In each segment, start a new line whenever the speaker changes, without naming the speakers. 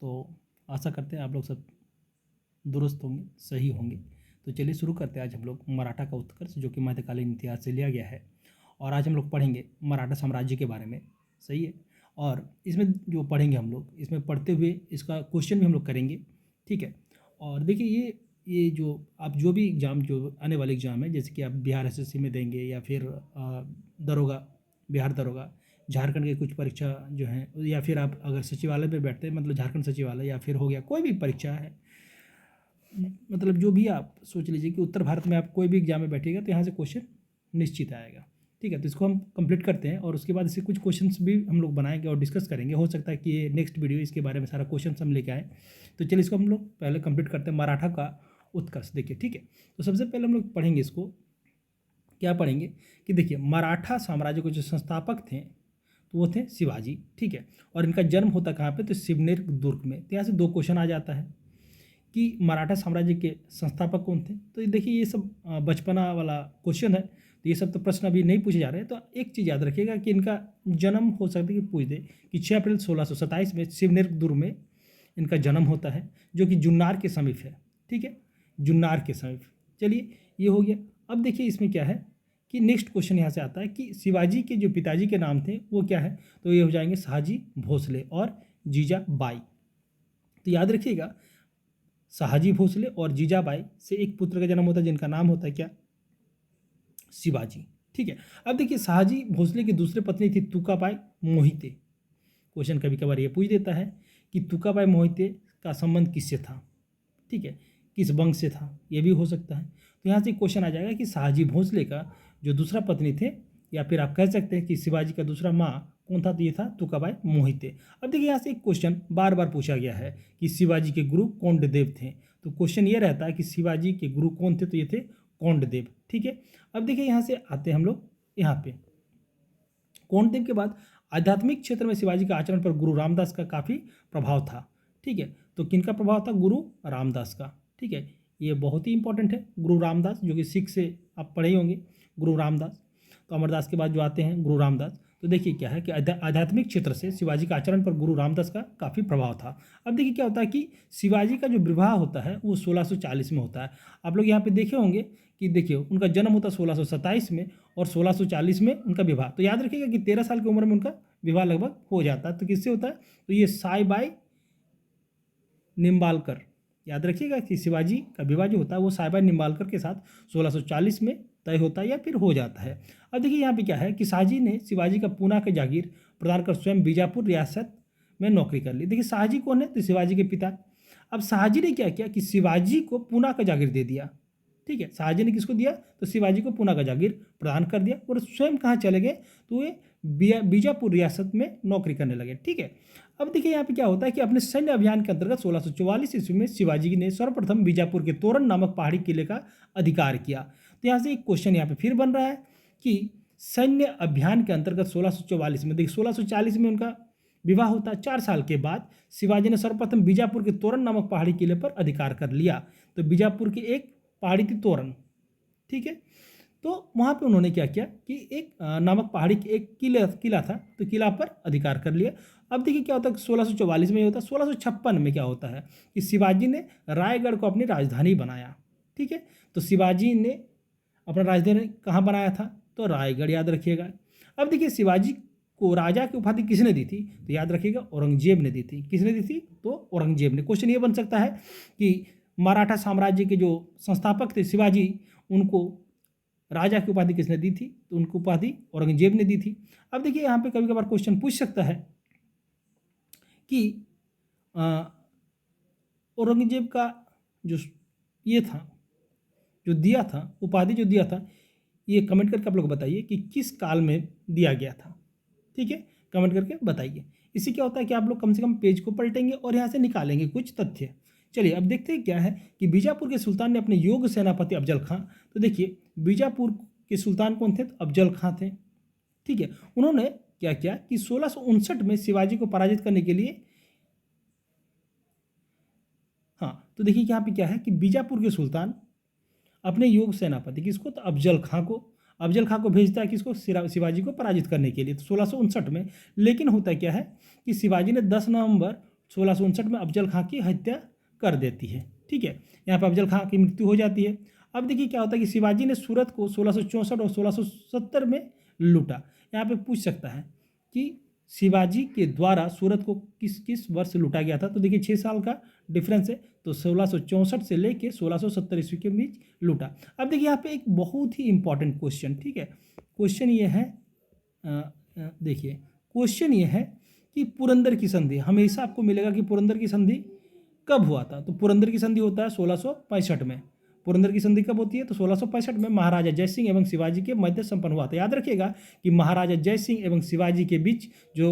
तो आशा करते हैं आप लोग सब दुरुस्त होंगे, सही होंगे। तो चलिए शुरू करते हैं आज हम लोग मराठा का उत्कर्ष, जो कि मध्यकालीन इतिहास से लिया गया है। और आज हम लोग पढ़ेंगे मराठा साम्राज्य के बारे में, सही है। और इसमें जो पढ़ेंगे हम लोग, इसमें पढ़ते हुए इसका क्वेश्चन भी हम लोग करेंगे, ठीक है। और देखिए ये जो आप जो भी एग्ज़ाम, जो आने वाले एग्ज़ाम है, जैसे कि आप बिहार एसएससी में देंगे या फिर दरोगा, बिहार दरोगा, झारखंड की कुछ परीक्षा जो है, या फिर आप अगर सचिवालय में बैठते हैं, मतलब झारखंड सचिवालय, या फिर हो गया कोई भी परीक्षा है, मतलब जो भी आप सोच लीजिए कि उत्तर भारत में आप कोई भी एग्जाम में बैठिएगा तो यहाँ से क्वेश्चन निश्चित आएगा, ठीक है। तो इसको हम कंप्लीट करते हैं और उसके बाद इससे कुछ क्वेश्चंस भी हम लोग बनाएंगे और डिस्कस करेंगे। हो सकता है कि ये नेक्स्ट वीडियो इसके बारे में सारा क्वेश्चन हम लेके आए। तो चलिए इसको हम लोग पहले कंप्लीट करते हैं, मराठा का उत्कर्ष। देखिए, ठीक है। तो सबसे पहले हम लोग पढ़ेंगे इसको, क्या पढ़ेंगे कि देखिए मराठा साम्राज्य के जो संस्थापक थे तो वो थे शिवाजी, ठीक है। और इनका जन्म होता कहाँ पे, तो शिवनेर दुर्ग में। तो यहाँ से दो क्वेश्चन आ जाता है कि मराठा साम्राज्य के संस्थापक कौन थे। तो देखिए ये सब बचपना वाला क्वेश्चन है, तो ये सब तो प्रश्न अभी नहीं पूछे जा रहे हैं। तो एक चीज़ याद रखिएगा कि इनका जन्म हो सकता है कि पूछ दे कि 6 अप्रैल 1627 में शिवनेर दुर्ग में इनका जन्म होता है, जो कि जुन्नार के समीप है, ठीक है, जुन्नार के समीप। चलिए ये हो गया। अब देखिए इसमें क्या है कि नेक्स्ट क्वेश्चन यहाँ से आता है कि शिवाजी के जो पिताजी के नाम थे वो क्या है, तो ये हो जाएंगे शाहजी भोसले और जीजाबाई। तो याद रखिएगा, शाहजी भोसले और जीजाबाई से एक पुत्र का जन्म होता है जिनका नाम होता है क्या, शिवाजी, ठीक है। अब देखिए शाहजी भोसले की दूसरी पत्नी थी तुकाबाई मोहिते। क्वेश्चन कभी कभार ये पूछ देता है कि तुकाबाई मोहिते का संबंध किससे था, ठीक है, किस वंश से था, ये भी हो सकता है। तो यहाँ से क्वेश्चन आ जाएगा कि शाहजी भोसले का जो दूसरा पत्नी थे, या फिर आप कह सकते हैं कि शिवाजी का दूसरा माँ कौन था, तो ये था तुकाबाई मोहिते। अब देखिए यहाँ से एक क्वेश्चन बार बार पूछा गया है कि शिवाजी के गुरु कौंडदेव थे। तो क्वेश्चन ये रहता है कि शिवाजी के गुरु कौन थे, तो ये थे कौंडदेव, ठीक है। अब देखिए यहाँ से आते हैं हम लोग यहाँ पे, कौंडदेव के बाद आध्यात्मिक क्षेत्र में शिवाजी का आचरण पर गुरु रामदास का काफ़ी प्रभाव था, ठीक है। तो किनका प्रभाव था, गुरु रामदास का, ठीक है। ये बहुत ही इंपॉर्टेंट है, गुरु रामदास, जो कि सिख से आप पढ़े होंगे, गुरु रामदास। तो अमरदास के बाद जो आते हैं गुरु रामदास। तो देखिए क्या है कि आध्यात्मिक क्षेत्र से शिवाजी का आचरण पर गुरु रामदास का काफ़ी प्रभाव था। अब देखिए क्या होता है कि शिवाजी का जो विवाह होता है वो 1640 में होता है। आप लोग यहाँ पे देखे होंगे कि देखिए उनका जन्म होता है 1627 में और 1640 में उनका विवाह। तो याद रखिएगा कि 13 साल की उम्र में उनका विवाह लगभग हो जाता है। तो किससे होता है, तो ये साईबाई निम्बालकर, याद रखिएगा कि शिवाजी का विवाह जो होता है वो साईबाई निम्बालकर के साथ 1640 में तय होता है या फिर हो जाता है। अब देखिए यहाँ पे क्या है कि शाहजी ने शिवाजी का पूना का जागीर प्रदान कर स्वयं बीजापुर रियासत में नौकरी कर ली। देखिए शाहजी कौन है, तो शिवाजी के पिता। अब शाहजी ने क्या किया कि शिवाजी को पूना का जागीर दे दिया, ठीक है। शाहजी ने किसको दिया, तो शिवाजी को पूना का जागीर प्रदान कर दिया और स्वयं कहाँ चले गए, तो ये बीजापुर रियासत में नौकरी करने लगे, ठीक है। अब देखिए यहाँ पे क्या होता है कि अपने सैन्य अभियान के अंतर्गत 1644 ईस्वी में शिवाजी ने सर्वप्रथम बीजापुर के तोरण नामक पहाड़ी किले का अधिकार किया। तो यहाँ से एक क्वेश्चन यहाँ पे फिर बन रहा है कि सैन्य अभियान के अंतर्गत 1644 में, देखिए 1640 में उनका विवाह होता है, 4 साल के बाद शिवाजी ने सर्वप्रथम बीजापुर के तोरण नामक पहाड़ी किले पर अधिकार कर लिया। तो बीजापुर की एक पहाड़ी थी तोरण, ठीक है। तो वहाँ पे उन्होंने क्या किया कि एक नामक पहाड़ी की एक किला था, तो किला पर अधिकार कर लिया। अब देखिए क्या होता है, 1644 में ये होता है। 1656 में क्या होता है कि शिवाजी ने रायगढ़ को अपनी राजधानी बनाया, ठीक है। तो शिवाजी ने अपना राजधानी कहाँ बनाया था, तो रायगढ़, याद रखिएगा। अब देखिए शिवाजी को राजा की उपाधि किसने दी थी, तो याद रखिएगा औरंगजेब ने दी थी। किसने दी थी, तो औरंगजेब ने। क्वेश्चन ये बन सकता है कि मराठा साम्राज्य के जो संस्थापक थे शिवाजी, उनको राजा की उपाधि किसने दी थी, तो उनको उपाधि औरंगजेब ने दी थी। अब देखिए यहाँ पे कभी कभार क्वेश्चन पूछ सकता है कि औरंगजेब का जो ये था, जो दिया था उपाधि, जो दिया था, ये कमेंट करके आप लोग बताइए कि किस काल में दिया गया था, ठीक है, कमेंट करके बताइए। इससे क्या होता है कि आप लोग कम से कम पेज को पलटेंगे और यहाँ से निकालेंगे कुछ तथ्य। चलिए अब देखते हैं क्या है कि बीजापुर के सुल्तान ने अपने योग्य सेनापति अफजल खां, तो देखिए बीजापुर के सुल्तान कौन थे, तो अफजल खां थे, ठीक है। उन्होंने क्या किया कि 1659 में शिवाजी को पराजित करने के लिए, हाँ, तो देखिए यहाँ पे क्या है कि बीजापुर के सुल्तान अपने योग्य सेनापति किसको, तो अफजल खां को भेजता है किसको, शिवाजी को पराजित करने के लिए, तो 1659 में। लेकिन होता क्या है कि शिवाजी ने 10 नवंबर 1659 में अफजल खां की हत्या कर देती है। ठीक है, यहाँ पर अफजल खां की मृत्यु हो जाती है। अब देखिए क्या होता है कि शिवाजी ने सूरत को 1664 और 1670 में लूटा। यहाँ पे पूछ सकता है कि शिवाजी के द्वारा सूरत को किस किस वर्ष लूटा गया था। तो देखिए 6 साल का डिफरेंस है, तो 1664 से लेके 1670 ईस्वी के बीच लूटा। अब देखिए यहाँ पे एक बहुत ही इंपॉर्टेंट क्वेश्चन, ठीक है, क्वेश्चन ये है, देखिए क्वेश्चन ये है कि पुरंदर की संधि, हमेशा आपको मिलेगा कि पुरंदर की संधि कब हुआ था। तो पुरंदर की संधि होता है 1665 में। पुरंदर की संधि कब होती है? तो 1665 में महाराजा जयसिंह एवं शिवाजी के मध्य संपन्न हुआ था। याद रखिएगा कि महाराजा जयसिंह एवं शिवाजी के बीच जो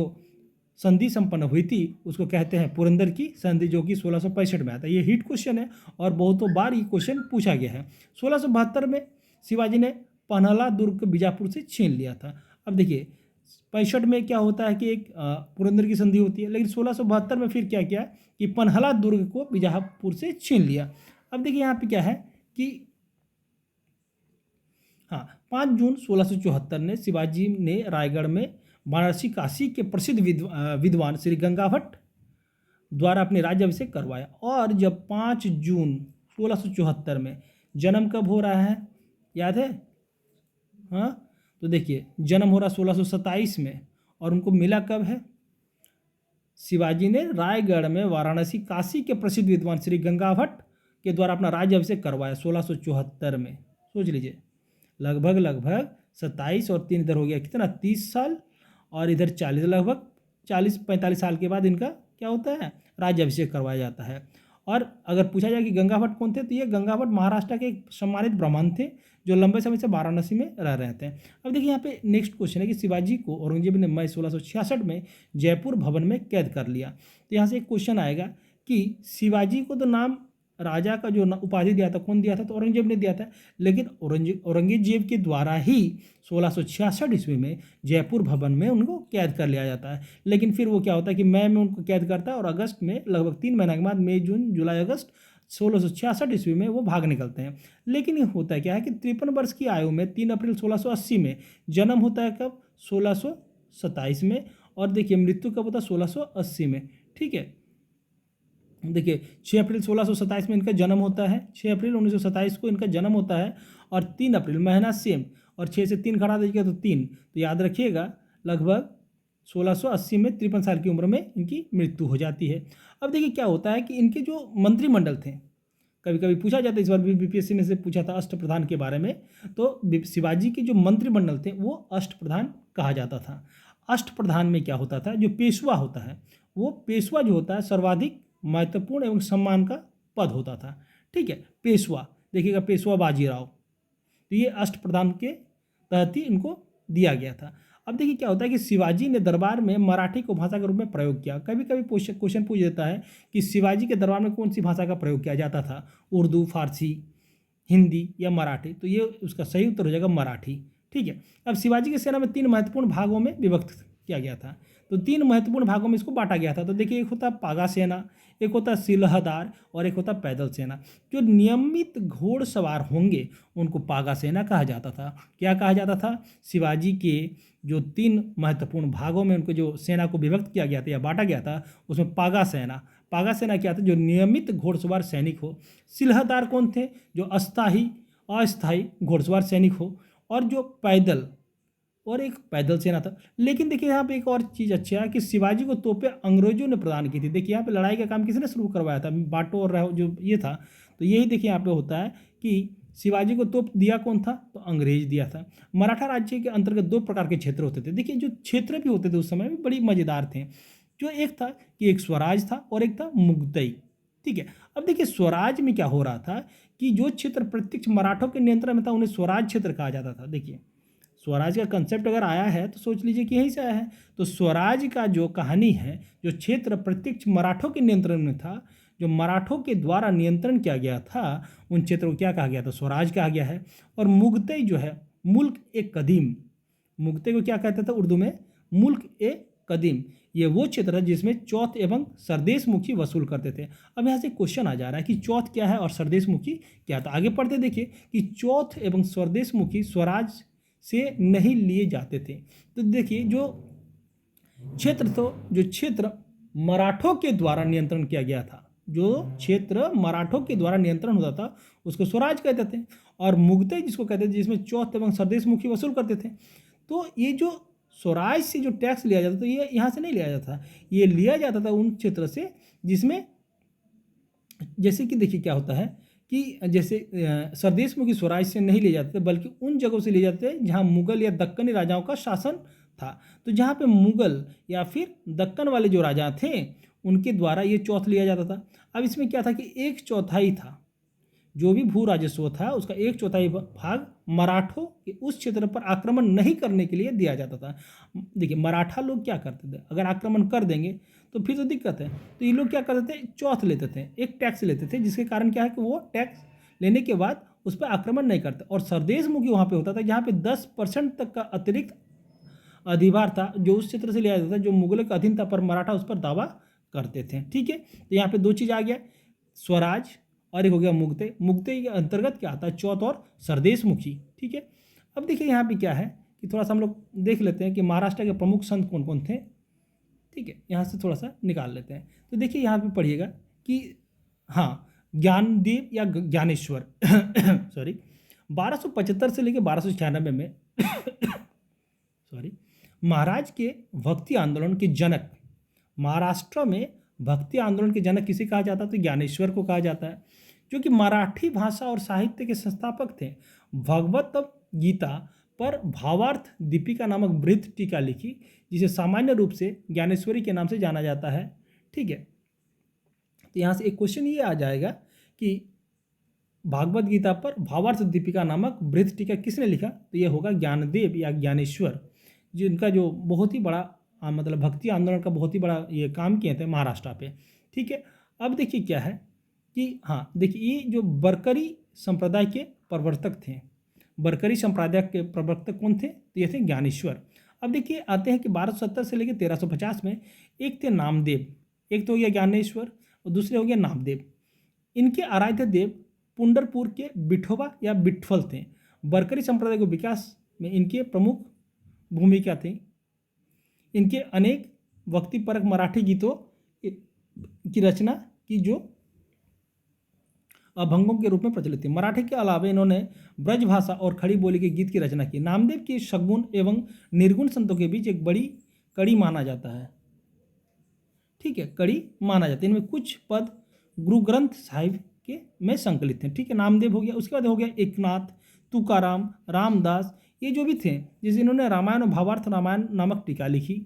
संधि संपन्न हुई थी उसको कहते हैं पुरंदर की संधि, जो कि 1665 में आता है। ये हिट क्वेश्चन है और बहुतों बार ये क्वेश्चन पूछा गया है। 1672 में शिवाजी ने पन्हाला दुर्ग बीजापुर से छीन लिया था। अब देखिए 65 में क्या होता है कि एक पुरंदर की संधि होती है, लेकिन 1672 में फिर क्या किया कि पन्हाला दुर्ग को बीजापुर से छीन लिया। अब देखिए यहाँ पे क्या है कि हाँ, 5 जून 1674 ने शिवाजी ने रायगढ़ में वाराणसी काशी के प्रसिद्ध विद्वान श्री गंगा भट्ट द्वारा अपने राज्याभिषेक करवाया। और जब 5 जून 1674 में जन्म कब हो रहा है, याद है? हाँ, तो देखिए जन्म हो रहा 1627 में, और उनको मिला कब है? शिवाजी ने रायगढ़ में वाराणसी काशी के प्रसिद्ध विद्वान श्री गंगा भट्ट के द्वारा अपना राज्याभिषेक करवाया 1674 में। सोच लीजिए, लगभग 27 और 3 इधर हो गया कितना, 30 साल, और इधर 40, लगभग 40-45 साल के बाद इनका क्या होता है, राज्याभिषेक करवाया जाता है। और अगर पूछा जाए कि गंगा भट्ट कौन थे, तो ये गंगा भट्ट महाराष्ट्र के एक सम्मानित ब्राह्मण थे जो लंबे समय से वाराणसी में रह रहे थे। अब देखिए यहाँ पे नेक्स्ट क्वेश्चन है कि शिवाजी को औरंगजेब ने मई 1666 में जयपुर भवन में कैद कर लिया। तो यहाँ से एक क्वेश्चन आएगा कि शिवाजी को तो नाम राजा का जो उपाधि दिया था, कौन दिया था? तो औरंगजेब ने दिया था, लेकिन औरंगजेब के द्वारा ही 1666 ईस्वी में जयपुर भवन में उनको कैद कर लिया जाता है। लेकिन फिर वो क्या होता है कि मई में उनको कैद करता है, और अगस्त में लगभग 3 महीने के बाद, मई जून जुलाई अगस्त 1666 ईस्वी में वो भाग निकलते हैं। लेकिन ये होता है क्या है कि 53 वर्ष की आयु में 3 अप्रैल 1680 में जन्म होता है, कब? 1627 में। और देखिए मृत्यु कब होता है? 1680 में। ठीक है, देखिए 6 अप्रैल 1627 में इनका जन्म होता है, 6 अप्रैल 1927 को इनका जन्म होता है, और 3 अप्रैल, महीना सेम, और 6 से 3 घटा दीजिएगा तो 3, तो याद रखिएगा लगभग 1680 में 53 साल की उम्र में इनकी मृत्यु हो जाती है। अब देखिए क्या होता है कि इनके जो मंत्रिमंडल थे, कभी कभी पूछा जाता है, इस बार भी बीपीएससी में से पूछा था अष्टप्रधान के बारे में, तो शिवाजी के जो मंत्रिमंडल थे वो अष्टप्रधान कहा जाता था। अष्टप्रधान में क्या होता था, जो पेशवा होता है, वो पेशवा जो होता है सर्वाधिक महत्वपूर्ण एवं सम्मान का पद होता था। ठीक है, पेशवा, देखिएगा पेशवा बाजीराव, तो ये अष्टप्रधान के तहत ही इनको दिया गया था। अब देखिए क्या होता है कि शिवाजी ने दरबार में मराठी को भाषा के रूप में प्रयोग किया। कभी कभी क्वेश्चन पूछ देता है कि शिवाजी के दरबार में कौन सी भाषा का प्रयोग किया जाता था, उर्दू, फारसी, हिंदी या मराठी? तो ये उसका सही उत्तर हो जाएगा मराठी। ठीक है, अब शिवाजी की सेना में 3 महत्वपूर्ण भागों में विभक्त किया गया था। तो 3 महत्वपूर्ण भागों में इसको बांटा गया था। तो देखिए एक होता पागा सेना, एक होता सिलहदार, और एक होता पैदल सेना। जो नियमित घोड़सवार होंगे उनको पागा सेना कहा जाता था। क्या कहा जाता था? शिवाजी के जो 3 महत्वपूर्ण भागों में उनको जो सेना को विभक्त किया गया था या बांटा गया था, उसमें पागा सेना क्या था? जो नियमित घोड़सवार सैनिक हो। सिलहदार कौन थे? जो अस्थायी घोड़सवार सैनिक हो। और जो पैदल, और एक पैदल सेना था। लेकिन देखिए यहाँ पे एक और चीज़ अच्छा है कि शिवाजी को तोपें अंग्रेजों ने प्रदान की थी। देखिए यहाँ पे लड़ाई का काम किसने शुरू करवाया था? बाटो और जो ये था, तो यही देखिए यहाँ पे होता है कि शिवाजी को तोप दिया कौन था? तो अंग्रेज दिया था। मराठा राज्य के अंतर्गत 2 प्रकार के क्षेत्र होते थे। देखिए जो क्षेत्र भी होते थे उस समय में बड़ी मज़ेदार थे। जो एक था कि एक स्वराज था और एक था मुगतई। ठीक है, अब देखिए स्वराज में क्या हो रहा था कि जो क्षेत्र प्रत्यक्ष मराठों के नियंत्रण में था उन्हें स्वराज क्षेत्र कहा जाता था। देखिए स्वराज का कंसेप्ट अगर आया है तो सोच लीजिए कि यहीं से आया है। तो स्वराज का जो कहानी है, जो क्षेत्र प्रत्यक्ष मराठों के नियंत्रण में था, जो मराठों के द्वारा नियंत्रण किया गया था, उन क्षेत्रों को क्या कहा गया था? स्वराज कहा गया है। और मुगतई जो है, मुल्क ए कदीम, मुगतई को क्या कहते थे उर्दू में? मुल्क ए कदीम। ये वो क्षेत्र है जिसमें चौथ एवं सरदेश मुखी वसूल करते थे। अब यहाँ से क्वेश्चन आ जा रहा है कि चौथ क्या है और सरदेश मुखी क्या था। आगे पढ़ते देखिए कि चौथ एवं स्वदेश मुखी स्वराज से नहीं लिए जाते थे। तो देखिए जो क्षेत्र मराठों के द्वारा नियंत्रण किया गया था। जो क्षेत्र मराठों के द्वारा नियंत्रण होता था उसको स्वराज कहते थे, और मुगतई जिसको कहते थे, जिसमें चौथ एवं सरदेश मुखी वसूल करते थे। तो ये जो स्वराज से जो टैक्स लिया जाता था ये यहाँ से नहीं लिया जाता था, ये लिया जाता था उन क्षेत्र से जिसमें, जैसे कि देखिए क्या होता है कि जैसे सरदेश मुखी स्वराज से नहीं लिए जाते थे, बल्कि उन जगहों से लिए जाते थे जहाँ मुगल या दक्कनी राजाओं का शासन था। तो जहाँ पे मुगल या फिर दक्कन वाले जो राजा थे उनके द्वारा ये चौथ लिया जाता था। अब इसमें क्या था कि 1/4 था, जो भी भू राजस्व था उसका 1/4 भाग मराठों के उस क्षेत्र पर आक्रमण नहीं करने के लिए दिया जाता था। देखिए मराठा लोग क्या करते थे, अगर आक्रमण कर देंगे तो फिर तो दिक्कत है, तो ये लोग क्या करते थे, चौथ लेते थे, एक टैक्स लेते थे, जिसके कारण क्या है कि वो टैक्स लेने के बाद उस पर आक्रमण नहीं करते। और सरदेश मुखी वहाँ पे होता था जहाँ पे 10% तक का अतिरिक्त अधिभार था जो उस क्षेत्र से लिया जाता था, जो मुगलों का अधीन था, पर मराठा उस पर दावा करते थे। ठीक है, तो यहाँ पे दो चीज़ आ गया, स्वराज और एक हो गया मुगते। मुगते के अंतर्गत क्या आता है, चौथ और सरदेश मुखी। ठीक है, अब देखिए यहाँ पे क्या है कि थोड़ा सा हम लोग देख लेते हैं कि महाराष्ट्र के प्रमुख संत कौन कौन थे। ठीक है, यहाँ से थोड़ा सा निकाल लेते हैं। तो देखिए यहाँ पे पढ़िएगा कि हाँ, ज्ञानदेव या ज्ञानेश्वर सॉरी 1275 से लेकर 1296 में सॉरी महाराज के भक्ति आंदोलन के जनक, महाराष्ट्र में भक्ति आंदोलन के जनक किसे कहा जाता है, तो ज्ञानेश्वर को कहा जाता है, जो कि मराठी भाषा और साहित्य के संस्थापक थे। भगवत गीता पर भावार्थ दीपिका नामक बृहद टीका लिखी, जिसे सामान्य रूप से ज्ञानेश्वरी के नाम से जाना जाता है। ठीक है, तो यहाँ से एक क्वेश्चन ये आ जाएगा कि भागवत गीता पर भावार्थ दीपिका नामक बृहद टीका किसने लिखा, तो ये होगा ज्ञानदेव या ज्ञानेश्वर, जिनका जो बहुत ही बड़ा मतलब भक्ति आंदोलन का बहुत ही बड़ा ये काम किए थे महाराष्ट्र पे। ठीक है, अब देखिए क्या है कि हाँ देखिए ये जो बरकरी संप्रदाय के प्रवर्तक थे, बरकरी संप्रदाय के प्रवर्तक कौन थे, तो ये थे ज्ञानेश्वर। अब देखिए आते हैं कि 1270 से लेकर 1350 में एक थे नामदेव, एक तो हो गया ज्ञानेश्वर और दूसरे हो गया नामदेव। इनके आराध्य देव पुंडरपुर के बिठोबा या बिठफल थे। बरकरी संप्रदाय के विकास में इनके प्रमुख भूमिका थी। इनके अनेक भक्तिपरक मराठी गीतों की रचना की जो अभंगों के रूप में प्रचलित थी। मराठी के अलावा इन्होंने ब्रज भाषा और खड़ी बोली के गीत की रचना की। नामदेव की सगुण एवं निर्गुण संतों के बीच एक बड़ी कड़ी माना जाता है। ठीक है, कड़ी माना जाता है। इनमें कुछ पद गुरु ग्रंथ साहिब के में संकलित हैं। ठीक है, नामदेव हो गया, उसके बाद हो गया एकनाथ, तुकाराम, रामदास, ये जो भी थे, जिसे इन्होंने रामायण और भावार्थ रामायण नामक टीका लिखी।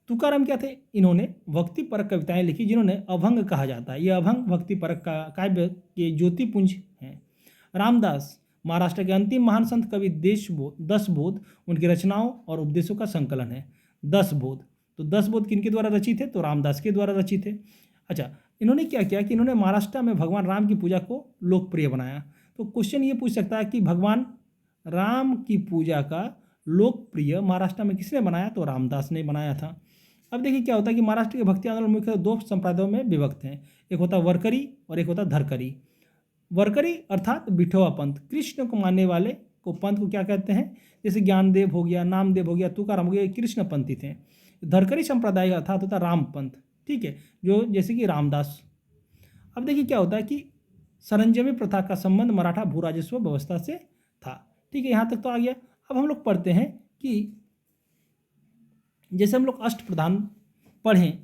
तुकाराम क्या थे, इन्होंने भक्ति परक कविताएं लिखी जिन्होंने अभंग कहा जाता है। ये अभंग भक्ति परक काव्य के ज्योतिपुंज हैं। रामदास महाराष्ट्र के अंतिम महान संत कवि दसबोध उनकी रचनाओं और उपदेशों का संकलन है। दसबोध, तो दसबोध किनके द्वारा रचित है, तो रामदास के द्वारा रचित है। अच्छा, इन्होंने क्या किया कि इन्होंने महाराष्ट्र में भगवान राम की पूजा को लोकप्रिय बनाया। तो क्वेश्चन ये पूछ सकता है कि भगवान राम की पूजा का लोकप्रिय महाराष्ट्र में किसने बनाया, तो रामदास ने बनाया था। अब देखिए क्या होता है कि महाराष्ट्र के भक्ति आंदोलन मुख्यतः दो संप्रदायों में विभक्त हैं, एक होता वरकरी और एक होता धरकरी। वरकरी अर्थात बिठोवा पंथ, कृष्ण को मानने वाले को पंथ को क्या कहते हैं, जैसे ज्ञानदेव हो गया, नामदेव हो गया, तुकाराम हो गया, कृष्ण पंथी थे। धरकरी संप्रदाय अर्थात होता राम पंथ। ठीक है, जो जैसे कि रामदास। अब देखिए क्या होता है कि सरंजमी प्रथा का संबंध मराठा भू राजस्व व्यवस्था से था। ठीक है, यहाँ तक तो आ गया। अब हम लोग पढ़ते हैं कि जैसे हम लोग अष्टप्रधान पढ़ें,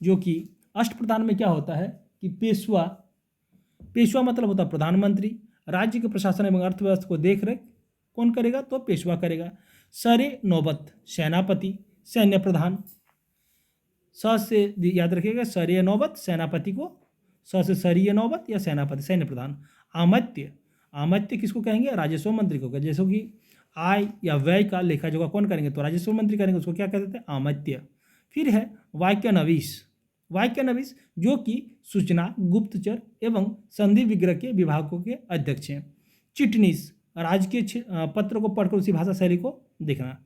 जो कि अष्टप्रधान में क्या होता है कि पेशवा मतलब होता है प्रधानमंत्री। राज्य के प्रशासन एवं अर्थव्यवस्था को देख रेख कौन करेगा, तो पेशवा करेगा। सरे नौबत सेनापति, सैन्य प्रधान। स से याद रखिएगा, सरे नौबत सेनापति को, स से सरीय नौबत या सेनापति सैन्य प्रधान। आमत्य, आमत्य किसको कहेंगे, राजस्व मंत्री को। जैसे कि आय या व्यय का लेखा जोखा कौन करेंगे, तो राजस्व मंत्री करेंगे, उसको क्या कहते हैं, आमत्य। फिर है वाक्यनवीश, वाक्यनवीश जो कि सूचना, गुप्तचर एवं संधि विग्रह के विभागों के अध्यक्ष हैं। चिटनीस, राजकीय पत्र को पढ़कर उसी भाषा शैली को देखना।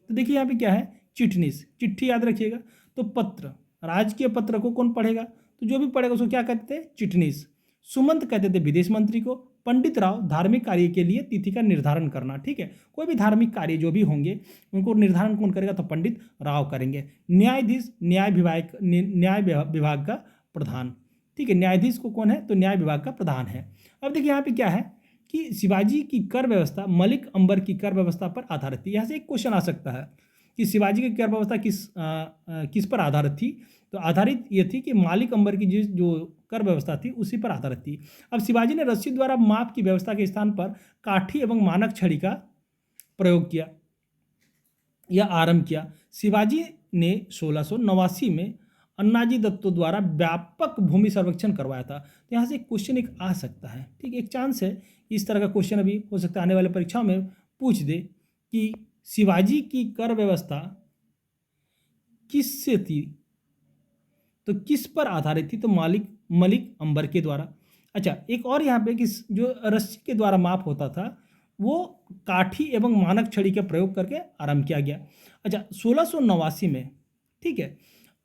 तो देखिए यहाँ पे क्या है, चिटनीस, चिट्ठी याद रखिएगा। तो पत्र, राजकीय पत्र को कौन पढ़ेगा, तो जो भी पढ़ेगा उसको क्या कहते थे, चिटनीस। सुमंत कहते थे विदेश मंत्री को, पंडित राव धार्मिक कार्य के लिए तिथि का निर्धारण करना। ठीक है, कोई भी धार्मिक कार्य जो भी होंगे उनको निर्धारण कौन करेगा, तो पंडित राव करेंगे। न्यायाधीश न्याय विभाग का प्रधान। ठीक है, न्यायाधीश को कौन है, तो न्याय विभाग का प्रधान है। अब देखिए यहाँ पे क्या है कि शिवाजी की कर व्यवस्था मलिक अंबर की कर व्यवस्था पर आधारित थी। यहाँ से एक क्वेश्चन आ सकता है कि शिवाजी की कर व्यवस्था किस पर आधारित थी, तो आधारित ये थी कि मालिक अंबर की जो कर व्यवस्था थी उसी पर आधारित थी। अब शिवाजी ने रस्सी द्वारा माप की व्यवस्था के स्थान पर काठी एवं मानक छड़ी का प्रयोग किया या आरंभ किया। शिवाजी ने 1689 में अन्नाजी दत्तो द्वारा व्यापक भूमि सर्वेक्षण करवाया था। तो यहाँ से एक क्वेश्चन एक आ सकता है। ठीक, एक चांस है इस तरह का क्वेश्चन अभी हो सकता है आने वाले परीक्षाओं में पूछ दे कि शिवाजी की कर व्यवस्था किससे थी, तो किस पर आधारित थी, तो मलिक अंबर के द्वारा। अच्छा, एक और यहाँ पे कि जो रस्सी के द्वारा माप होता था वो काठी एवं मानक छड़ी का प्रयोग करके आरंभ किया गया। अच्छा, 1689 में, ठीक है,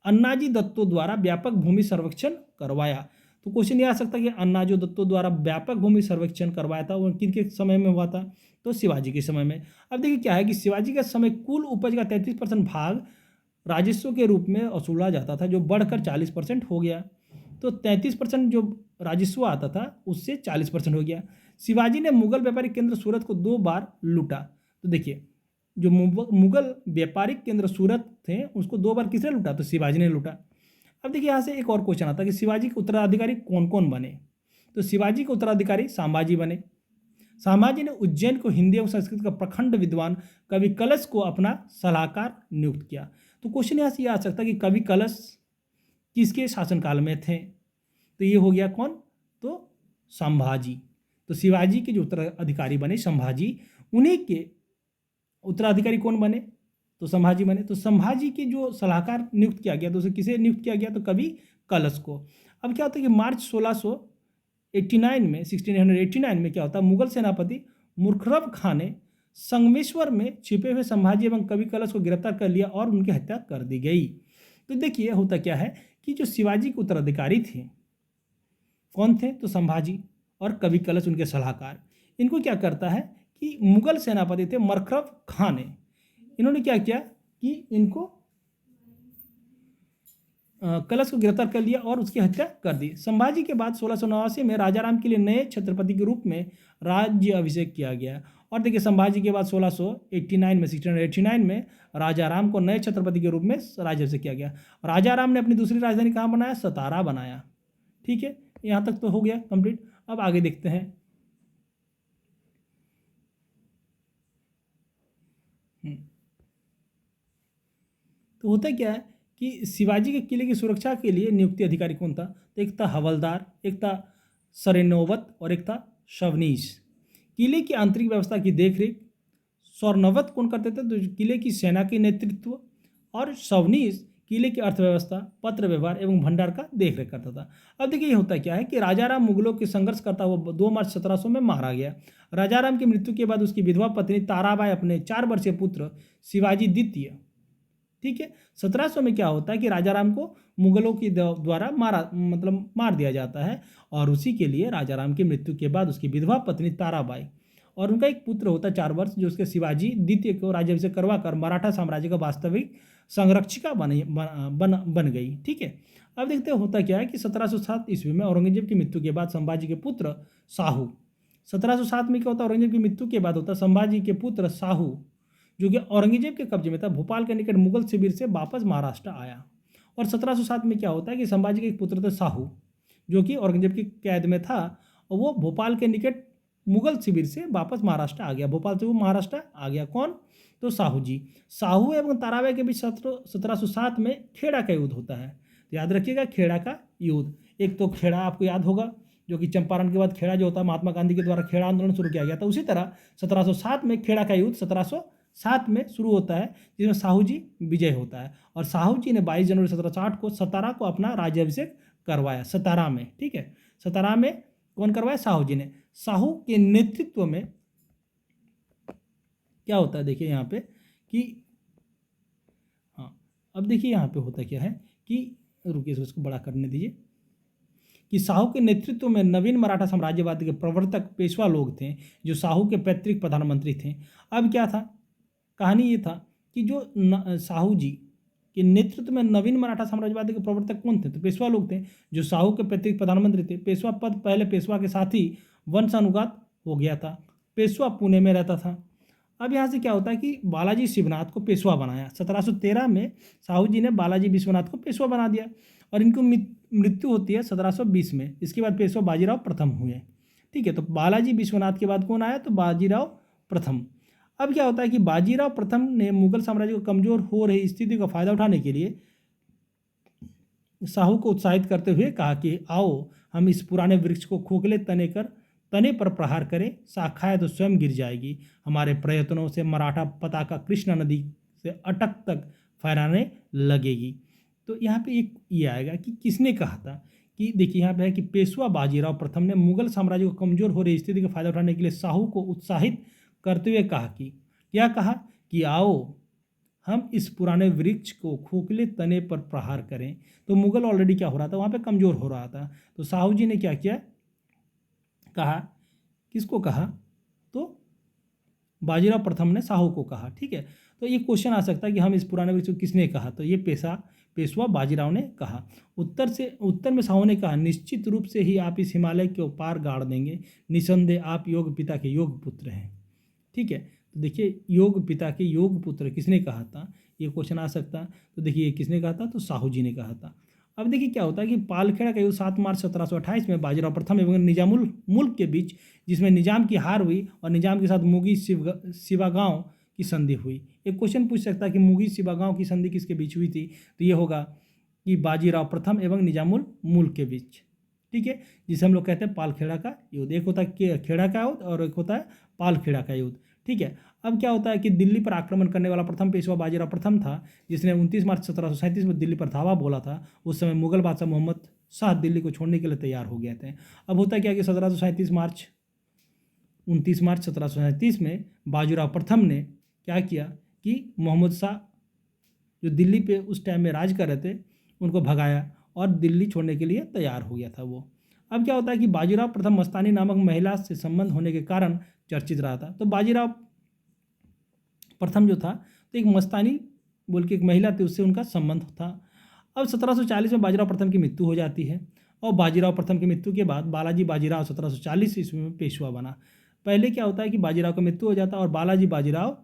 अन्नाजी दत्तो द्वारा व्यापक भूमि सर्वेक्षण करवाया। तो क्वेश्चन ये आ सकता है कि अन्नाजी दत्तो द्वारा व्यापक भूमि सर्वेक्षण करवाया था वो किनके समय में हुआ था, तो शिवाजी के समय में। अब देखिए क्या है कि शिवाजी के समय कुल उपज का 33% भाग राजस्व के रूप में वसूला जाता था, जो बढ़कर 40% हो गया। तो 33% जो राजस्व आता था उससे 40% हो गया। शिवाजी ने मुगल व्यापारिक केंद्र सूरत को 2 बार लूटा। तो देखिए जो मुगल व्यापारिक केंद्र सूरत थे उसको 2 बार किसने लूटा, तो शिवाजी ने लूटा। अब देखिए यहाँ से एक और क्वेश्चन आता है कि शिवाजी के उत्तराधिकारी कौन कौन बने, तो शिवाजी के उत्तराधिकारी संभाजी बने। संभाजी ने उज्जैन को हिंदी एवं संस्कृत का प्रखंड विद्वान कवि कलश को अपना सलाहकार नियुक्त किया। तो क्वेश्चन यहाँ से ये आ सकता है कि कवि कलश किसके शासनकाल में थे, तो ये हो गया कौन, तो संभाजी। तो शिवाजी के जो उत्तराधिकारी बने संभाजी, उन्हीं के उत्तराधिकारी कौन बने, तो संभाजी बने। तो संभाजी के जो सलाहकार नियुक्त किया गया तो उसे किसे नियुक्त किया गया, तो कवि कलश को। अब क्या होता है कि मार्च 1689 में क्या होता है, मुगल सेनापति मुर्खरब खान ने संगमेश्वर में छिपे हुए संभाजी एवं कवि कलश को गिरफ्तार कर लिया और उनकी हत्या कर दी गई। तो देखिए होता क्या है कि जो शिवाजी के उत्तराधिकारी थे कौन थे, तो संभाजी और कवि कलश उनके सलाहकार। इनको क्या करता है कि मुगल सेनापति थे मुर्खरब खान ने, इन्होंने क्या किया कि इनको कलश को गिरफ्तार कर लिया और उसकी हत्या कर दी। संभाजी के बाद 1689 में राजाराम के लिए नए छत्रपति के रूप में राज्य अभिषेक किया गया। और देखिए संभाजी के बाद 1689 में राजाराम को नए छत्रपति के रूप में राज्य अभिषेक किया गया। राजाराम ने अपनी दूसरी राजधानी कहाँ बनाया, सतारा बनाया। ठीक है, यहाँ तक तो हो गया कंप्लीट। अब आगे देखते हैं। तो होता क्या है कि शिवाजी के किले की सुरक्षा के लिए नियुक्ति अधिकारी कौन था, तो एक था हवलदार, एक था सरेनोवत और एक था शवनीश। किले की आंतरिक व्यवस्था की देखरेख स्वर्णवत कौन करते थे, तो किले की सेना के नेतृत्व, और शवनीश किले की अर्थव्यवस्था, पत्र व्यवहार एवं भंडार का देखरेख करता था। अब देखिए ये होता क्या है कि राजाराम मुगलों के संघर्ष करता हुआ 2 मार्च 1700 में मारा गया। राजाराम की मृत्यु के बाद उसकी विधवा पत्नी ताराबाई अपने 4 वर्षीय पुत्र शिवाजी द्वितीय, ठीक है, 1700 में क्या होता है कि राजाराम को मुगलों की द्वारा मार दिया जाता है। और उसी के लिए राजाराम की मृत्यु के बाद उसकी विधवा पत्नी ताराबाई और उनका एक पुत्र होता है 4 वर्ष, जो उसके शिवाजी द्वितीय को राज्याभिषेक करवाकर मराठा साम्राज्य का वास्तविक संरक्षिका बन गई। ठीक है, अब देखते हैं होता क्या है कि 1707 ईस्वी में औरंगजेब की मृत्यु के बाद संभाजी के पुत्र साहू, 1707 में क्या होता है, औरंगजेब की मृत्यु के बाद होता है संभाजी के पुत्र साहू जो कि औरंगजेब के कब्जे में था, भोपाल के निकट मुगल शिविर से वापस महाराष्ट्र आया। और 1707 में क्या होता है कि संभाजी के एक पुत्र थे साहू जो कि औरंगजेब की कैद में था और वो भोपाल के निकट मुगल शिविर से वापस महाराष्ट्र आ गया। भोपाल से वो महाराष्ट्र आ गया कौन, तो साहू जी। साहू एवं ताराबाई के बीच 1707 में खेड़ा का युद्ध होता है। तो याद रखिएगा खेड़ा का युद्ध, एक तो खेड़ा आपको याद होगा जो कि चंपारण के बाद खेड़ा जो होता है महात्मा गांधी के द्वारा खेड़ा आंदोलन शुरू किया गया था। उसी तरह 1707 में खेड़ा का युद्ध 1707 में शुरू होता है जिसमें साहू जी विजय होता है। और साहू जी ने 22 जनवरी 1760 को सतारा को अपना राज्याभिषेक करवाया, सतारा में। ठीक है, सतारा में कौन करवाया, साहू जी ने। साहू के नेतृत्व में क्या होता है देखिए यहाँ पे कि हाँ, अब देखिए यहाँ पे होता क्या है कि रुकिए इसको बड़ा करने दीजिए कि साहू के नेतृत्व में नवीन मराठा साम्राज्यवाद के प्रवर्तक पेशवा लोग थे, जो साहू के पैतृक प्रधानमंत्री थे। अब क्या था, कहानी ये था कि जो साहू जी के नेतृत्व में नवीन मराठा साम्राज्यवाद के प्रवर्तक कौन थे, तो पेशवा लोग थे, जो साहू के पैतृक प्रधानमंत्री थे। पेशवा पद पहले पेशवा के साथ ही वंशानुगत हो गया था। पेशवा पुणे में रहता था। अब यहाँ से क्या होता है कि बालाजी शिवनाथ को पेशवा बनाया। 1713 में साहू जी ने बालाजी विश्वनाथ को पेशवा बना दिया और इनको मृत्यु होती है 1720 में। इसके बाद पेशवा बाजीराव प्रथम हुए। ठीक है, तो बालाजी विश्वनाथ के बाद कौन आया, तो बाजीराव प्रथम। अब क्या होता है कि बाजीराव प्रथम ने मुगल साम्राज्य को कमजोर हो रही स्थिति का फायदा उठाने के लिए साहू को उत्साहित करते हुए कहा कि आओ हम इस पुराने वृक्ष को खोखले तने पर प्रहार करें, शाखाएं तो स्वयं गिर जाएगी। हमारे प्रयत्नों से मराठा पताका कृष्णा नदी से अटक तक फहराने लगेगी। तो यहाँ पे एक ये आएगा कि किसने कहा था, कि देखिए यहाँ पे है कि पेशवा बाजीराव प्रथम ने मुगल साम्राज्य को कमजोर हो रही स्थिति का फायदा उठाने के लिए साहू को उत्साहित करते हुए कहा कि क्या कहा कि आओ हम इस पुराने वृक्ष को खोखले तने पर प्रहार करें। तो मुगल ऑलरेडी क्या हो रहा था, वहाँ पे कमजोर हो रहा था। तो साहू जी ने क्या किया, कहा, किसको कहा, तो बाजीराव प्रथम ने साहू को कहा। ठीक है, तो ये क्वेश्चन आ सकता है कि हम इस पुराने वृक्ष को किसने कहा, तो ये पेशवा बाजीराव ने कहा। उत्तर में साहू ने कहा, निश्चित रूप से ही आप इस हिमालय के पार गाड़ देंगे, निसंदेह आप योग पिता के योग पुत्र हैं। ठीक है, तो देखिए योग पिता के योग पुत्र किसने कहा था, ये क्वेश्चन आ सकता। तो देखिए किसने कहा था, तो साहू जी ने कहा था। अब देखिए क्या होता है कि पालखेड़ा का युद्ध 7 मार्च 1728 में बाजीराव प्रथम एवं निजामुल मुल्क के बीच, जिसमें निजाम की हार हुई और निजाम के साथ मुगी सिवागांव की संधि हुई। एक क्वेश्चन पूछ सकता है कि मुगी सिवागांव की संधि किसके बीच हुई थी, तो ये होगा कि बाजीराव प्रथम एवं निजामुल मुल्क के बीच। ठीक है, जिसे हम लोग कहते हैं पालखेड़ा का युद्ध। एक होता है खेड़ा का युद्ध और एक होता है पालखेड़ा का युद्ध। ठीक है, अब क्या होता है कि दिल्ली पर आक्रमण करने वाला प्रथम पेशवा बाजीराव प्रथम था, जिसने 29 मार्च 1737 में दिल्ली पर धावा बोला था। उस समय मुगल बादशाह मोहम्मद शाह दिल्ली को छोड़ने के लिए तैयार हो गए थे। अब होता क्या कि 29 मार्च 1737 में बाजीराव प्रथम ने क्या किया कि मोहम्मद शाह जो दिल्ली पे उस टाइम में राज कर रहे थे उनको भगाया और दिल्ली छोड़ने के लिए तैयार हो गया था वो। अब क्या होता है कि बाजीराव प्रथम मस्तानी नामक महिला से संबंध होने के कारण चर्चित रहा था। तो बाजीराव प्रथम जो था, तो एक मस्तानी बोल के एक महिला थी, उससे उनका संबंध था। अब 1740 में बाजीराव प्रथम की मृत्यु हो जाती है और बाजीराव प्रथम की मृत्यु के बाद बालाजी बाजीराव 1740 ईस्वी में पेशवा बना। पहले क्या होता है कि बाजीराव का मृत्यु हो जाता है और बालाजी बाजीराव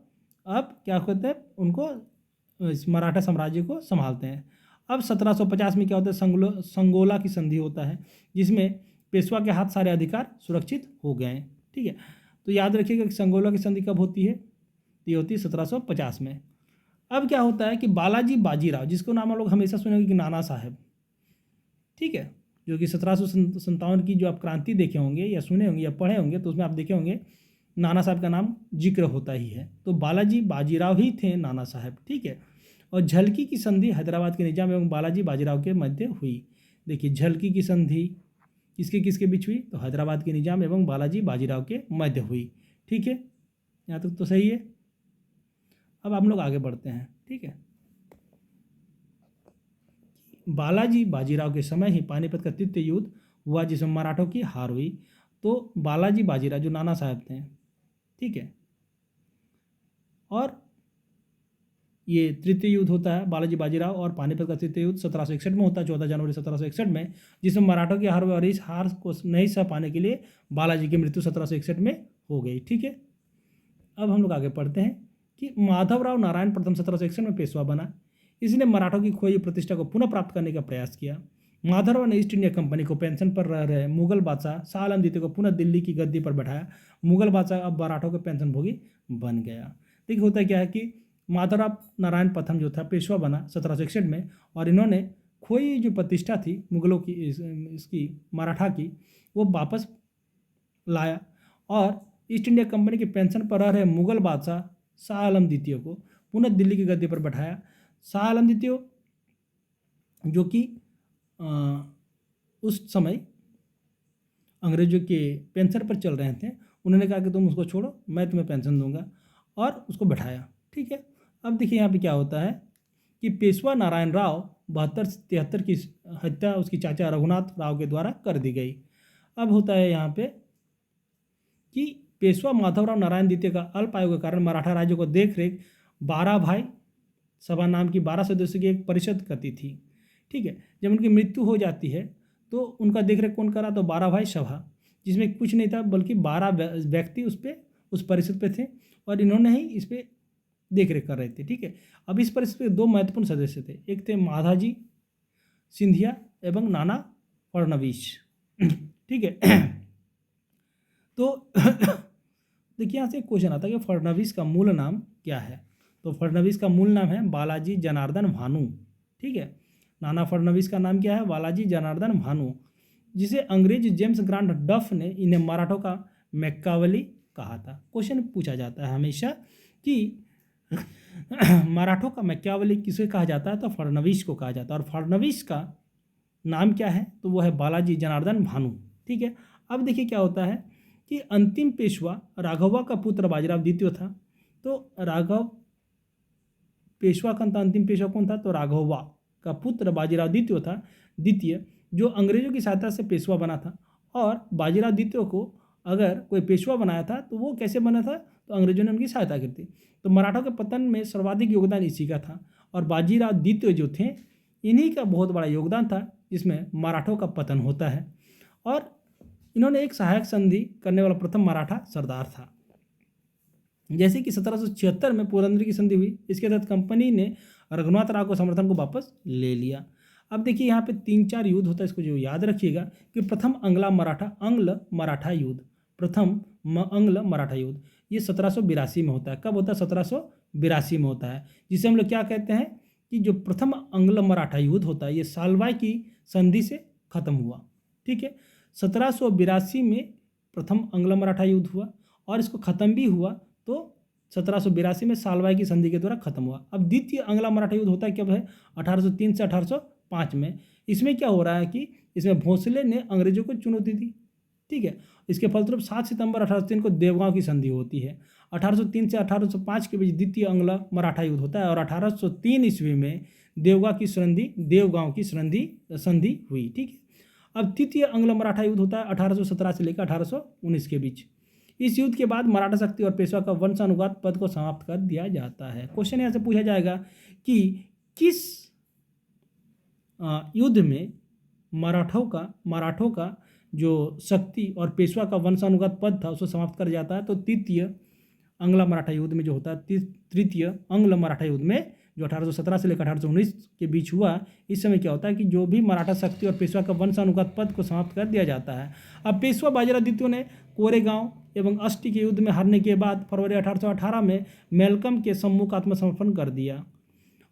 अब क्या कहते हैं, उनको इस मराठा साम्राज्य को संभालते हैं। अब 1750 में क्या होता है, संगोला की संधि होता है, जिसमें पेशवा के हाथ सारे अधिकार सुरक्षित हो गए हैं। ठीक है, तो याद रखिएगा कि संगोला की संधि कब होती है, तो ये होती है 1750 में। अब क्या होता है कि बालाजी बाजीराव, जिसको नाम हम लोग हमेशा सुनेंगे कि नाना साहब, ठीक है, जो कि 1757 की जो आप क्रांति देखे होंगे या सुने होंगे या पढ़े होंगे, तो उसमें आप देखे होंगे नाना साहब का नाम जिक्र होता ही है। तो बालाजी बाजीराव ही थे नाना साहब। ठीक है, और झलकी की संधि हैदराबाद के निजाम एवं बालाजी बाजीराव के मध्य हुई। देखिए झलकी की संधि किसके किसके बीच हुई, तो हैदराबाद के निजाम एवं बालाजी बाजीराव के मध्य हुई। ठीक है, यहाँ तक तो सही है। अब हम लोग आगे बढ़ते हैं। ठीक है, बालाजी बाजीराव के समय ही पानीपत का तृतीय युद्ध हुआ, जिसमें मराठों की हार हुई। तो बालाजी बाजीराव जो नाना साहब थे, ठीक है, और ये तृतीय युद्ध होता है बालाजी बाजीराव और पानीपत का तृतीय युद्ध 1761 में होता है, 14 जनवरी 1761 में, जिसमें मराठों की हार हुई और इस हार को नहीं सह पाने के लिए बालाजी की मृत्यु 1761 में हो गई। ठीक है, अब हम लोग आगे पढ़ते हैं कि माधवराव नारायण प्रथम 1761 में पेशवा बना। इसने मराठों की खोई प्रतिष्ठा को पुनः प्राप्त करने का प्रयास किया। माधवराव ने ईस्ट इंडिया कंपनी को पेंशन पर रह रहे मुगल बादशाह शाह आलम द्वितीय को पुनः दिल्ली की गद्दी पर बैठाया। मुगल बादशाह अब मराठों के पेंशन भोगी बन गया। देखिए होता क्या है कि माधवराव नारायण प्रथम जो था पेशवा बना 1761 में, और इन्होंने खोई जो प्रतिष्ठा थी मुगलों की इसकी मराठा की, वो वापस लाया और ईस्ट इंडिया कंपनी के पेंशन पर रह रहे मुगल बादशाह शाह आलम द्वितीय को पुनः दिल्ली की गद्दी पर बैठाया। शाह आलम द्वितीय जो कि उस समय अंग्रेजों के पेंशन पर चल रहे थे, उन्होंने कहा कि तुम उसको छोड़ो, मैं तुम्हें पेंशन दूंगा, और उसको बैठाया। ठीक है, अब देखिए यहाँ पे क्या होता है कि पेशवा नारायण राव 72 से 73 की हत्या उसकी चाचा रघुनाथ राव के द्वारा कर दी गई। अब होता है यहाँ पे कि पेशवा माधवराव नारायण द्वितीय का अल्प आयु के कारण मराठा राज्य को देख रेख 12 भाई सभा नाम की 12 सदस्यों की एक परिषद करती थी। ठीक है, जब उनकी मृत्यु हो जाती है तो उनका देखरेख कौन करा, तो 12 भाई सभा, जिसमें कुछ नहीं था बल्कि 12 व्यक्ति उस परिषद पे थे और इन्होंने ही इस पर देखरेख कर रहे थे। ठीक है, अब इस परिषद के 2 महत्वपूर्ण सदस्य थे, एक थे माधाजी सिंधिया एवं नाना फडणवीस। ठीक है, तो देखिए यहाँ से एक क्वेश्चन आता है कि फडणवीस का मूल नाम क्या है। तो फडणवीस का मूल नाम है बालाजी जनार्दन भानु। ठीक है, नाना फडणवीस का नाम क्या है, बालाजी जनार्दन भानु, जिसे अंग्रेज जेम्स ग्रांट डफ ने इन्हें मराठों का मैकावली कहा था। क्वेश्चन पूछा जाता है हमेशा कि मराठों का मैकावली किसे कहा जाता है, तो फडणवीस को कहा जाता है। और फडणवीस का नाम क्या है, तो वो है बालाजी जनार्दन भानु। ठीक है, अब देखिए क्या होता है कि अंतिम पेशवा राघवा का पुत्र बाजीराव द्वितीय था। तो राघव पेशवा का अंतिम पेशवा कौन था, तो राघवा का पुत्र बाजीराव द्वितीय था, द्वितीय, जो अंग्रेजों की सहायता से पेशवा बना था। और बाजीराव द्वितीय को अगर कोई पेशवा बनाया था तो वो कैसे बना था, तो अंग्रेजों ने उनकी सहायता की थी। तो मराठों के पतन में सर्वाधिक योगदान इसी का था और बाजीराव द्वितीय जो थे इन्हीं का बहुत बड़ा योगदान था जिसमें मराठों का पतन होता है। और इन्होंने एक सहायक संधि करने वाला प्रथम मराठा सरदार था। जैसे कि 1776 में पुरंदर की संधि हुई, इसके तहत कंपनी ने रघुनाथ राव को समर्थन को वापस ले लिया। अब देखिए यहाँ पे 3-4 युद्ध होता है, इसको जो याद रखिएगा कि प्रथम अंग्ल मराठा युद्ध, प्रथम अंग्ल मराठा युद्ध ये 1782 में होता है। कब होता है, 1782 में होता है, जिसे हम लोग क्या कहते हैं कि जो प्रथम अंग्ल मराठा युद्ध होता है ये सालवाई की संधि से खत्म हुआ। ठीक है, 1782 में प्रथम अंग्ल मराठा युद्ध हुआ और इसको ख़त्म भी हुआ तो 1782 में सालवाई की संधि के द्वारा खत्म हुआ। अब द्वितीय अंग्ल मराठा युद्ध होता है कब है, 1803 से 1805 में। इसमें क्या हो रहा है कि इसमें भोसले ने अंग्रेजों को चुनौती दी। ठीक है, इसके फलस्वरूप 7 सितंबर 1803 को देवगांव की संधि होती है। 1803 से 1805 के बीच द्वितीय अंग्ल मराठा युद्ध होता है और 1803 ईस्वी में देवगांव की संधि हुई। ठीक है, अब तृतीय अंग्ल मराठा युद्ध होता है 1817 से लेकर 1819 के बीच। इस युद्ध के बाद मराठा शक्ति और पेशवा का वंशानुगत पद को समाप्त कर दिया जाता है। क्वेश्चन यहाँ से पूछा जाएगा कि किस युद्ध में मराठों का जो शक्ति और पेशवा का वंशानुगत पद था उसको समाप्त कर जाता है, तो तृतीय अंग्ल मराठा युद्ध में जो होता है, तृतीय अंग्ल मराठा युद्ध में जो 1817 से लेकर 1819 के बीच हुआ, इस समय क्या होता है कि जो भी मराठा शक्ति और पेशवा का वंशानुगत पद को समाप्त कर दिया जाता है। अब पेशवा बाजीराव द्वितीय ने कोरेगांव एवं अष्टी के युद्ध में हारने के बाद फरवरी 1818 में मैलकम के सम्मुख आत्मसमर्पण कर दिया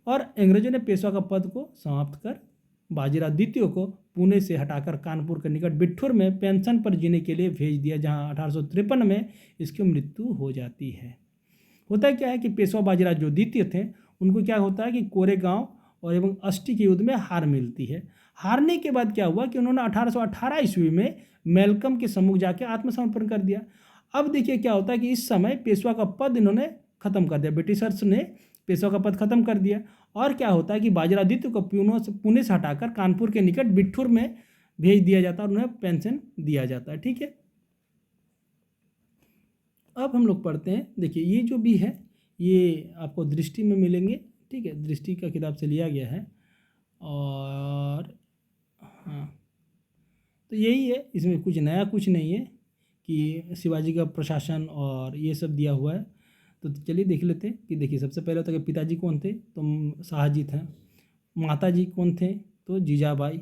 और अंग्रेजों ने पेशवा का पद को समाप्त कर बाजीराव द्वितीय को पुणे से हटाकर कानपुर के निकट बिठूर में पेंशन पर जीने के लिए भेज दिया, जहां 1853 में इसकी मृत्यु हो जाती है। होता क्या है कि पेशवा बाजीराव जो द्वितीय थे उनको क्या होता है कि कोरेगांव और एवं अष्टी के युद्ध में हार मिलती है। हारने के बाद क्या हुआ कि उन्होंने 1818 ईस्वी में मैलकम के सम्मुख जाके आत्मसमर्पण कर दिया। अब देखिए क्या होता है कि इस समय पेशवा का पद इन्होंने खत्म कर दिया, ब्रिटिशर्स ने पेशवा का पद खत्म कर दिया। और क्या होता है कि बाजीराव द्वितीय को पुणे से हटाकर कानपुर के निकट बिठूर में भेज दिया जाता है और उन्हें पेंशन दिया जाता है। ठीक है, अब हम लोग पढ़ते हैं। देखिए ये जो भी है ये आपको दृष्टि में मिलेंगे। ठीक है, दृष्टि का किताब से लिया गया है और हाँ, तो यही है, इसमें कुछ नया कुछ नहीं है कि शिवाजी का प्रशासन और ये सब दिया हुआ है। तो चलिए देख लेते हैं कि देखिए सबसे पहले होता है कि पिताजी कौन थे, तो शाहजी थे। माताजी कौन थे, तो जीजाबाई।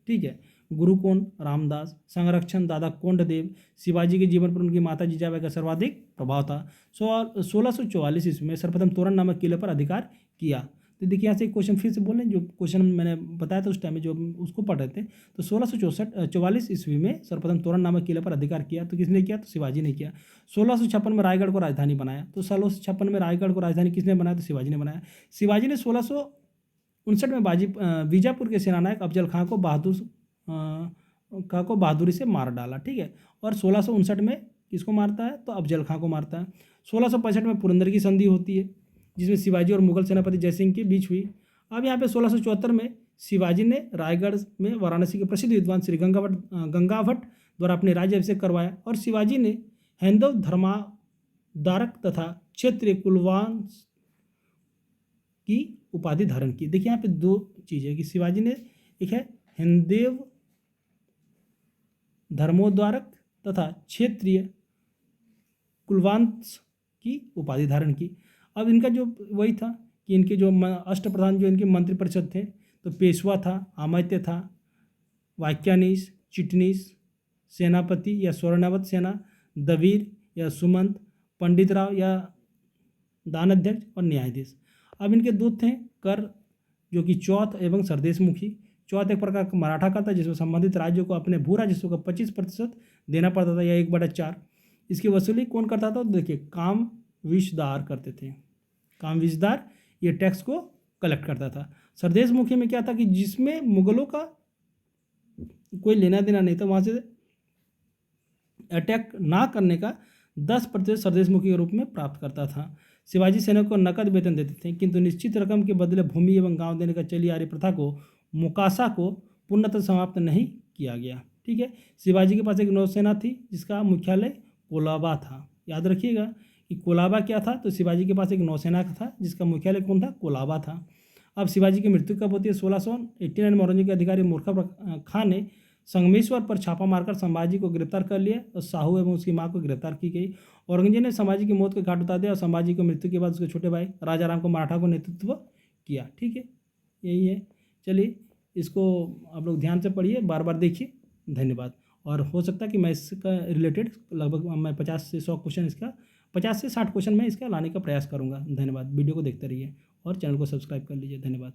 ठीक है, गुरु कौन, रामदास। संरक्षण दादा कोंडदेव। शिवाजी के जीवन पर उनकी माता जीजाबाई का सर्वाधिक प्रभाव था। 1644 ईस्वी में सर्वप्रथम तोरण नामक किले पर अधिकार किया। तो देखिए यहाँ से एक क्वेश्चन फिर से बोल रहे हैं, जो क्वेश्चन मैंने बताया था उस टाइम में जो उसको पढ़ रहे थे। तो 1644 ईस्वी में सर्वप्रथम तोरण नामक किले पर अधिकार किया, तो किसने किया, तो शिवाजी ने किया। 1656 में रायगढ़ को राजधानी बनाया, तो 1656 में रायगढ़ को राजधानी किसने बनाया, तो शिवाजी ने बनाया। शिवाजी ने 1659 में बीजापुर के सेनानायक अफजल खां को बहादुरी से मार डाला। ठीक है, और 1659 में किसको मारता है, तो अफजल खां को मारता है। 1665 में पुरंदर की संधि होती है जिसमें शिवाजी और मुगल सेनापति जयसिंह के बीच हुई। अब यहाँ पे 1674 में शिवाजी ने रायगढ़ में वाराणसी के प्रसिद्ध विद्वान श्री गंगाभट्ट द्वारा अपने राज्य अभिषेक करवाया और शिवाजी ने हैंदव धर्मादारक तथा क्षेत्रीय कुलवंश की उपाधि धारण की। देखिए यहाँ पे दो चीज़ें कि शिवाजी ने, एक है हिंदेव धर्मोद्धारक तथा क्षेत्रीय कुलवंश की उपाधि धारण की। अब इनका जो वही था कि इनके जो अष्टप्रधान जो इनके मंत्रिपरिषद थे, तो पेशवा था, अमात्य था, वाक्यानीश, चिटनीस, सेनापति या स्वर्णावत सेना, दवीर या सुमंत, पंडित राव या दानाध्यक्ष और न्यायाधीश। अब इनके दो थे कर, जो कि चौथ एवं सरदेशमुखी। चौथ एक प्रकार का मराठा कर था जिसमें संबंधित राज्यों को अपने भू राजस्व का 25% देना पड़ता था या 1/4। इसकी वसूली कौन करता था? देखिए कामविशदार करते थे। कामविशदार ये टैक्स को कलेक्ट करता था। सरदेशमुखी में क्या था कि जिसमें मुगलों का कोई लेना देना नहीं था, वहाँ से अटैक ना करने का 10% सरदेशमुखी के रूप में प्राप्त करता था। शिवाजी सैनिकों को नकद वेतन देते थे, किंतु निश्चित रकम के बदले भूमि एवं गांव देने का चली आ रही प्रथा को, मुकासा को पूर्णतः समाप्त नहीं किया गया। ठीक है। शिवाजी के पास एक नौसेना थी जिसका मुख्यालय कोलाबा था। याद रखिएगा कि कोलाबा क्या था, तो शिवाजी के पास एक नौसेना था जिसका मुख्यालय कौन था? कोलाबा था। अब शिवाजी की मृत्यु कब होती है? 1689 में औरंगजेब के अधिकारी मूर्खा खां ने संगमेश्वर पर छापा मारकर संभाजी को गिरफ्तार कर लिया और साहू एवं उसकी मां को गिरफ्तार की गई। औरंगजेब ने संभाजी की मौत के घाट उतार दिया और संभाजी की मृत्यु के बाद उसके छोटे भाई राजाराम को मराठा को नेतृत्व किया। ठीक है, यही है। चलिए इसको आप लोग ध्यान से पढ़िए, बार बार देखिए। धन्यवाद। और हो सकता है कि मैं इसका रिलेटेड लगभग मैं 50 से 100 क्वेश्चन, इसका 50 से 60 क्वेश्चन मैं इसका लाने का प्रयास करूँगा। धन्यवाद। वीडियो को देखते रहिए और चैनल को सब्सक्राइब कर लीजिए। धन्यवाद।